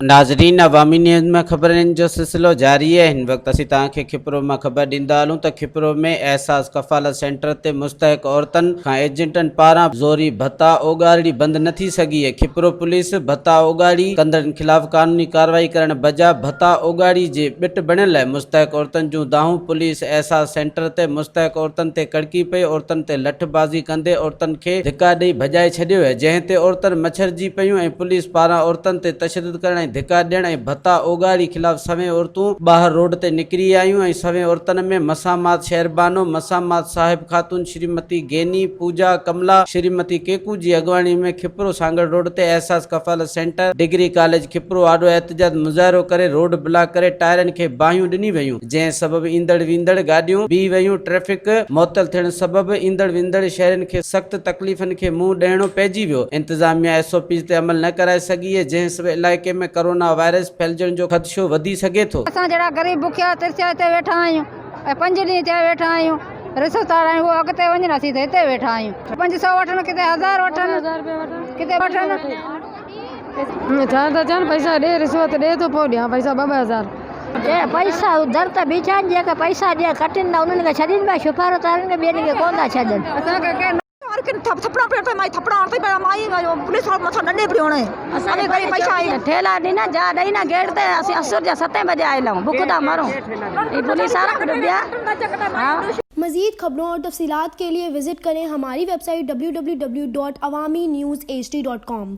नाज़रीन, अवामी न्यूज़ में ख़बरनि जो सिलसिलो जारी है। हिन वक्त असीं तव्हांखे खिपरो में ख़बर ॾींदा हलूं त खिपरो में एहसास कफ़ालत सेंटर ते मुस्तहक औरतन खां एजेंटन पारां ज़ोरी भत्ता ओगाड़ी बंद न थी सघी है। खिपरो पुलिस भत्ता ओगाड़ी कंदड़नि खिलाफ़ कानूनी कार्रवाई करण बजा भत्ता ओगाड़ी जे बिट बणियल है। मुस्तहक औरतन जूं दाहूं पुलिस एहसास सेंटर ते मुस्तहक औरतन ते कड़की पई। औरतन ते लठबाज़ी कंदे औरतन खे धिका ॾेई भॼाए छॾियो है, जंहिं ते औरतन मच्छरजी पयूं ऐं पुलिस पारां औरतन ते तशद्दुद करण धिका ॾियण ऐं भत्ता ओगाड़ी खिलाफ़ सवें औरतूं ॿाहिरि रोड ते निकिरी आयूं ऐं सवें औरतन में मसामात शहरबानो, मसामात साहिब खातून, श्रीमती गेनी, पूजा, कमला, श्रीमती केकू जी अगवानी में खिपरो सांगड़ रोड ते एहसास कफ़ालत सेंटर, डिग्री कॉलेज खिपरो आॾो एहतजाज मुज़ाहिरो करे रोड ब्लॉक करे टायरनि खे बाहियूं ॾिनी वयूं, जंहिं सबब ईंदड़ वेंदड़ गाॾियूं बीह वयूं। ट्रैफिक मुअतल थियण सबब ईंदड़ वेंदड़ शहरनि खे सख़्त तकलीफ़नि खे मुंहुं ॾियणो पइजी वियो। इंतज़ामिया SOP ते अमल न कराए सघी है, जंहिं सबब इलाइक़े में कोरोना वायरस फैलजण जो ख़दशो वधी सघे थो। असां जहिड़ा गरीब बुखिया तिरछा हिते वेठा आहियूं ऐं 5 ॾींहं थिया वेठा आहियूं। रिश्तेदार आहियूं, उहो अॻिते वञनि, असीं त हिते वेठा आहियूं। 500 वठनि, किथे 1000 वठनि, किथे वठनि। छा था चवनि, पैसा ॾे, रिश्वत ॾे तो पोइ ॾियां पैसा 2-2000। पैसा दर त बीठा आहिनि, जेके पैसा ॾिया कटिनि था उन्हनि खे छॾीनि पिया, शुपारो तारनि खे ॿियनि खे कोन था छॾनि। असांखे ठेला ॾिना जा ॾेई ना गेट ते असीं असुर जा 7 बजे आयल आहियूं, बुख था मरूं। पुलिस मज़ीद खबरों और तफसीलात के लिए विजिट करें हमारी वेबसाइट www.awamiNewsHD.com।